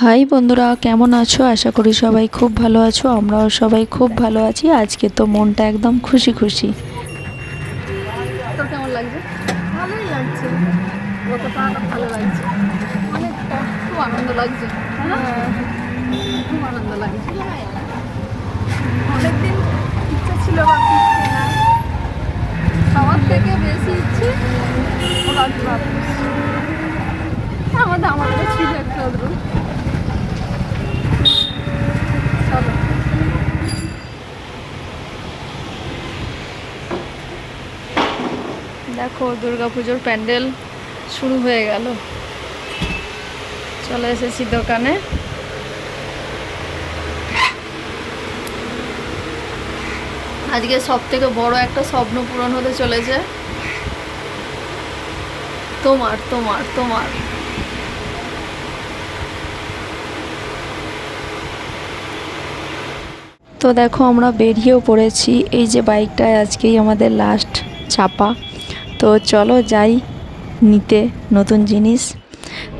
High বন্ধুরা, কেমন আছো? আশা করি সবাই খুব ভালো আছো। আমরাও সবাই খুব ভালো আছি। আজকে তো মনটা একদম খুশি খুশি। তোর কেমন লাগছে? ভালোই লাগছে। কতটা ভালো লাগছে, অনেক খুব আনন্দ লাগছে। হ্যাঁ, খুব আনন্দ লাগছে। অনেকদিন ইচ্ছা ছিল বা কেনার, সবার থেকে বেশি ইচ্ছে ওরা আমাদের ছিল একটা ওদের। চলো দেখো, দুর্গাপুজোর প্যান্ডেল শুরু হয়ে গেল। চলে এসেছি দোকানে। আজকে সব থেকে বড় একটা স্বপ্ন পূরণ হতে চলেছে। তোমার তোমার তোমার তো দেখো, আমরা বেরিয়েও পড়েছি। এই যে বাইকটায় আজকেই আমাদের লাস্ট চাপা। তো চলো যাই নিতে নতুন জিনিস।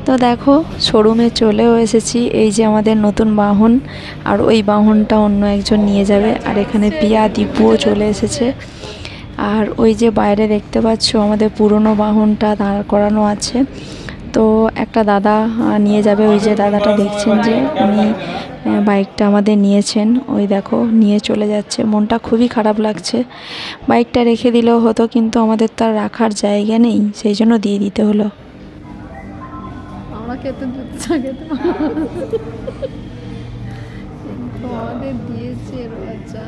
তো দেখো, শোরুমে চলেও এসেছি। এই যে আমাদের নতুন বাহন, আর ওই বাহনটা অন্য একজন নিয়ে যাবে। আর এখানে পিয়া দীপুও চলে এসেছে। আর ওই যে বাইরে দেখতে পাচ্ছ আমাদের পুরনো বাহনটা দাঁড় করানো আছে। তো একটা দাদা নিয়ে যাবে। ওই যে দাদাটা দেখছেন, যে উনি বাইকটা আমাদের নিয়েছেন, ওই দেখো নিয়ে চলে যাচ্ছে। মনটা খুবই খারাপ লাগছে। বাইকটা রেখে দিলেও হতো, কিন্তু আমাদের তো আর রাখার জায়গা নেই, সেই জন্য দিয়ে দিতে হলো। আমরা খেতে দুধ চা খেতে কিন্তু আমাদের দিয়েছে রোজা।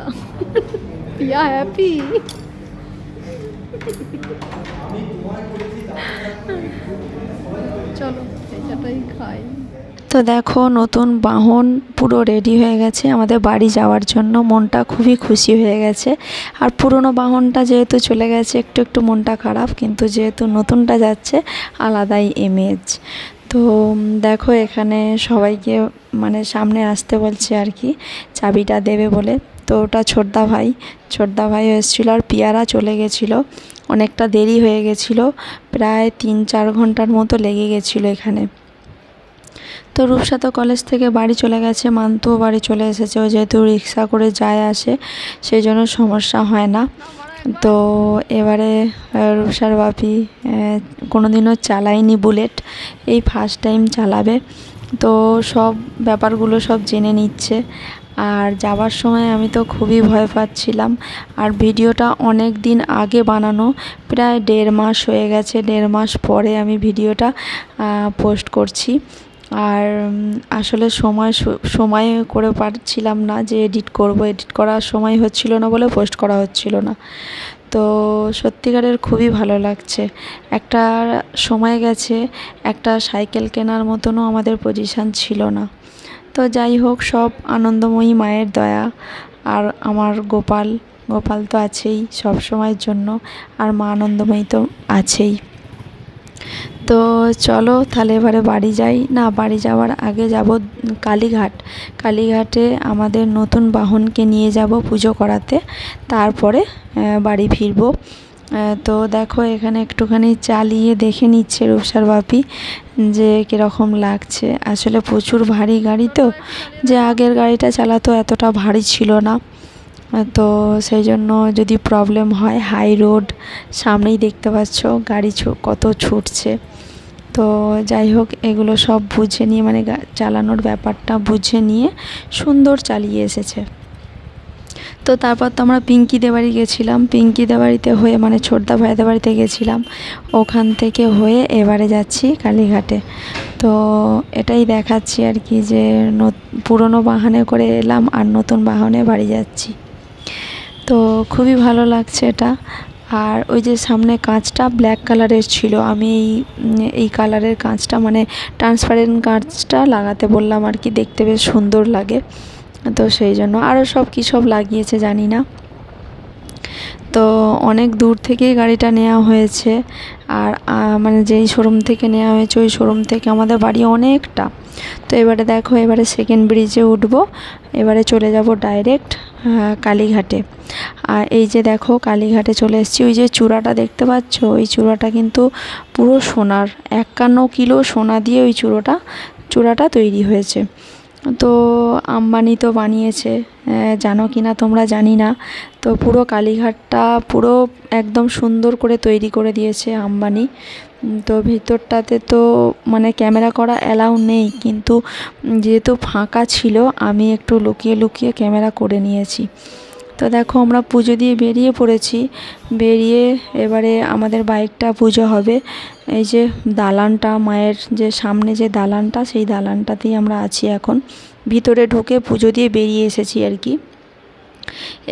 পিয়া হ্যাপি। চলো এটাই খাই। তো দেখো, নতুন বাহন পুরো রেডি হয়ে গেছে আমাদের বাড়ি যাওয়ার জন্য। মনটা খুবই খুশি হয়ে গেছে। আর পুরনো বাহনটা যেহেতু চলে গেছে, একটু একটু মনটা খারাপ, কিন্তু যেহেতু নতুনটা যাচ্ছে, আলাদাই ইমেজ। তো দেখো, এখানে সবাইকে মানে সামনে আসতে বলছে আর কি, চাবিটা দেবে বলে। তো ওটা ছোটদা ভাই এসেছিলো, আর পিয়ারা চলে গেছিলো। অনেকটা দেরি হয়ে গেছিলো, প্রায় 3-4 ঘন্টার মতো লেগে গেছিলো এখানে। তো রূপসাতো কলেজ থেকে বাড়ি চলে গেছে, মান্তুও বাড়ি চলে এসেছে। ও যেহেতু রিক্সা করে যায় আসে, সেই জন্য সমস্যা হয় না। তো এবারে রূপসার বাপি কোনোদিনও চালায়নি বুলেট, এই ফার্স্ট টাইম চালাবে। তো সব ব্যাপারগুলো সব জেনে নিচ্ছে। আর যাবার সময় আমি তো খুবই ভয় পাচ্ছিলাম। আর ভিডিওটা অনেক দিন আগে বানানো, প্রায় 1.5 মাস হয়ে গেছে। 1.5 মাস পরে আমি ভিডিওটা পোস্ট করছি। আর আসলে সময় করে পারছিলাম না যে এডিট করার সময় হচ্ছিল না বলে পোস্ট করা হচ্ছিল না। তো সত্যিকারের খুবই ভালো লাগছে। একটা সময় গেছে, একটা সাইকেল কেনার মতনও আমাদের পজিশান ছিল না। তো যাই হোক, সব আনন্দময়ী মায়ের দয়া। আর আমার গোপাল তো আছেই সব সময়ের জন্য, আর মা আনন্দময়ী তো আছেই। তো চলো তাহলে এবারে বাড়ি যাই। না, বাড়ি যাওয়ার আগে যাব কালীঘাটে আমাদের নতুন বাহনকে নিয়ে যাব পুজো করাতে, তারপরে বাড়ি ফিরবো। তো দেখো, এখানে একটুখানি চালিয়ে দেখে নিচ্ছে রূপসার বাপি যে কীরকম লাগছে। আসলে প্রচুর ভারী গাড়ি, তো যে আগের গাড়িটা চালাতো এতটা ভারী ছিল না। তো সেই জন্য যদি প্রবলেম হয়, হাই রোড সামনেই দেখতে পাচ্ছ গাড়ি কত ছুটছে। তো যাই হোক, এগুলো সব বুঝে নিয়ে, মানে চালানোর ব্যাপারটা বুঝে নিয়ে সুন্দর চালিয়ে এসেছে। তো তারপর তো আমরা পিঙ্কিদের বাড়ি গেছিলাম। পিঙ্কিদের বাড়িতে হয়ে, মানে ছোটদা ভাইদের বাড়িতে গেছিলাম, ওখান থেকে হয়ে এবারে যাচ্ছি কালীঘাটে। তো এটাই দেখাচ্ছি আর কি, যে পুরনো বাহনে করে এলাম আর নতুন বাহনে বাড়ি যাচ্ছি। তো খুবই ভালো লাগছে এটা। আর ওই যে সামনে কাঁচটা ব্ল্যাক কালারের ছিল, আমি এই কালারের কাঁচটা, মানে ট্রান্সপারেন্ট কাঁচটা লাগাতে বললাম আর কি, দেখতে বেশ সুন্দর লাগে। তো সেই জন্য আরও সব কী সব লাগিয়েছে জানি না। তো অনেক দূর থেকেই গাড়িটা নেওয়া হয়েছে। আর মানে যেই শোরুম থেকে নেওয়া হয়েছে, ওই শোরুম থেকে আমাদের বাড়ি অনেকটা। তো এবারে দেখো, এবারে সেকেন্ড ব্রিজে উঠবো। এবারে চলে যাব ডাইরেক্ট কালীঘাটে। আর এই যে দেখো, কালীঘাটে চলে এসেছি। ওই যে চূড়াটা দেখতে পাচ্ছ, ওই চূড়াটা কিন্তু পুরো সোনার, 51 কিলো সোনা দিয়ে ওই চূড়োটা চূড়াটা তৈরি হয়েছে। তো আম্বানি তো বানিয়েছে, জানো কি না তোমরা জানি না। তো পুরো কালীঘাটটা পুরো একদম সুন্দর করে তৈরি করে দিয়েছে আম্বানি। তো ভিতরটাতে তো মানে ক্যামেরা করা অ্যালাউ নেই, কিন্তু যেহেতু ফাঁকা ছিল আমি একটু লুকিয়ে লুকিয়ে ক্যামেরা করে নিয়েছি। তো দেখো আমরা পুজো দিয়ে বেরিয়ে পড়েছি। বেরিয়ে এবারে আমাদের বাইকটা পুজো হবে। এই যে দালানটা, মায়ের যে সামনে যে দালানটা, সেই দালানটাতেই আমরা আছি এখন। ভিতরে ঢুকে পুজো দিয়ে বেরিয়ে এসেছি আর কি।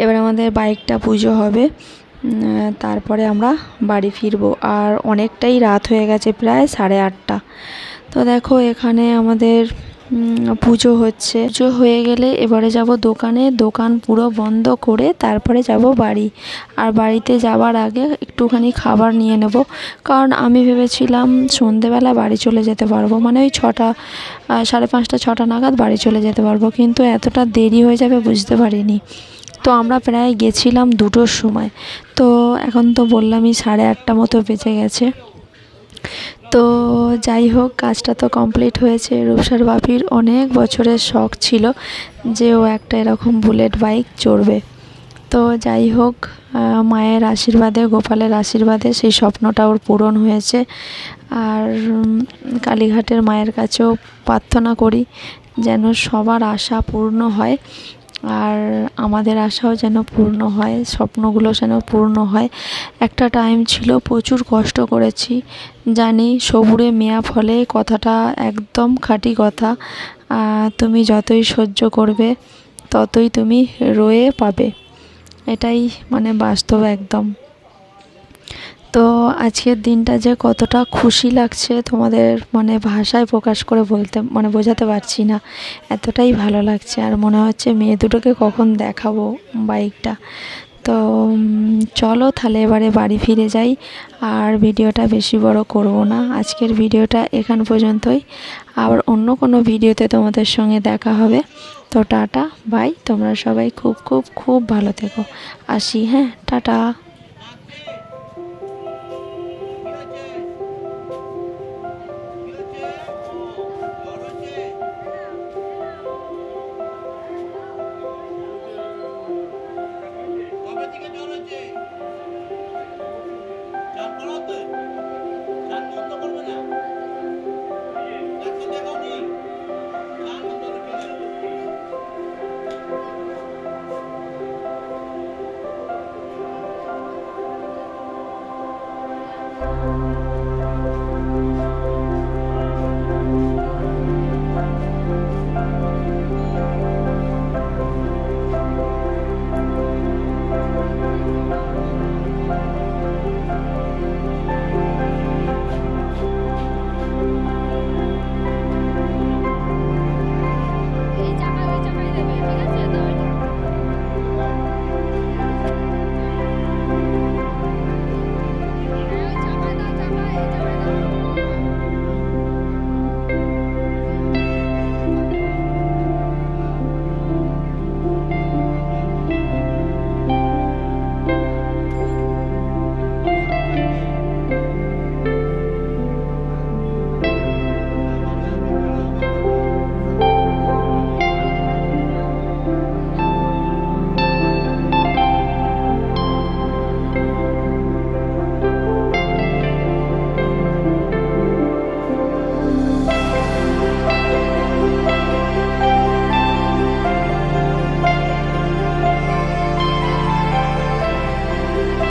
এবার আমাদের বাইকটা পুজো হবে, তারপরে আমরা বাড়ি ফিরবো। আর অনেকটাই রাত হয়ে গেছে, প্রায় 8:30। তো দেখো এখানে আমাদের পুজো হচ্ছে। পুজো হয়ে গেলে এবারে যাব দোকানে, দোকান পুরো বন্ধ করে তারপরে যাব বাড়ি। আর বাড়িতে যাওয়ার আগে একটুখানি খাবার নিয়ে নেব, কারণ আমি ভেবেছিলাম সন্ধেবেলা বাড়ি চলে যেতে পারবো, মানে ওই 6টা 5:30 6টা নাগাদ বাড়ি চলে যেতে পারবো, কিন্তু এতটা দেরি হয়ে যাবে বুঝতে পারিনি। তো আমরা প্রায় গেছিলাম 2টোর সময়। তো এখন তো বললামই 8:30 মতো বেজে গেছে। তো যাই হোক, কাজটা তো কমপ্লিট হয়েছে। রূপসার বাপির অনেক বছরের শখ ছিল যে ও একটা এরকম বুলেট বাইক চড়বে। তো যাই হোক, মায়ের আশীর্বাদে, গোপালের আশীর্বাদে সেই স্বপ্নটা ওর পূরণ হয়েছে। আর কালীঘাটের মায়ের কাছেও প্রার্থনা করি যেন সবার আশা পূর্ণ হয়, আর আমাদের আশাও যেন পূর্ণ হয়, স্বপ্নগুলো যেন পূর্ণ হয়। একটা টাইম ছিল প্রচুর কষ্ট করেছি, জানি সবুরে মেয়া ফলে, কথাটা একদম খাঁটি কথা। তুমি যতই সহ্য করবে ততই তুমি রয়ে পাবে, এটাই মানে বাস্তব একদম। তো আজকের দিনটা যে কতটা খুশি লাগছে তোমাদের মানে ভাষায় প্রকাশ করে বলতে মানে বোঝাতে পারছি না, এতটাই ভালো লাগছে। আর মনে হচ্ছে মেয়ে দুটোকে কখন দেখাবো বাইকটা। তো চলো তাহলে এবারে বাড়ি ফিরে যাই, আর ভিডিওটা বেশি বড় করব না। আজকের ভিডিওটা এখান পর্যন্তই, আবার অন্য কোনো ভিডিওতে তোমাদের সঙ্গে দেখা হবে। তো টাটা বাই, তোমরা সবাই খুব খুব খুব ভালো থেকো। আসি, হ্যাঁ, টাটা।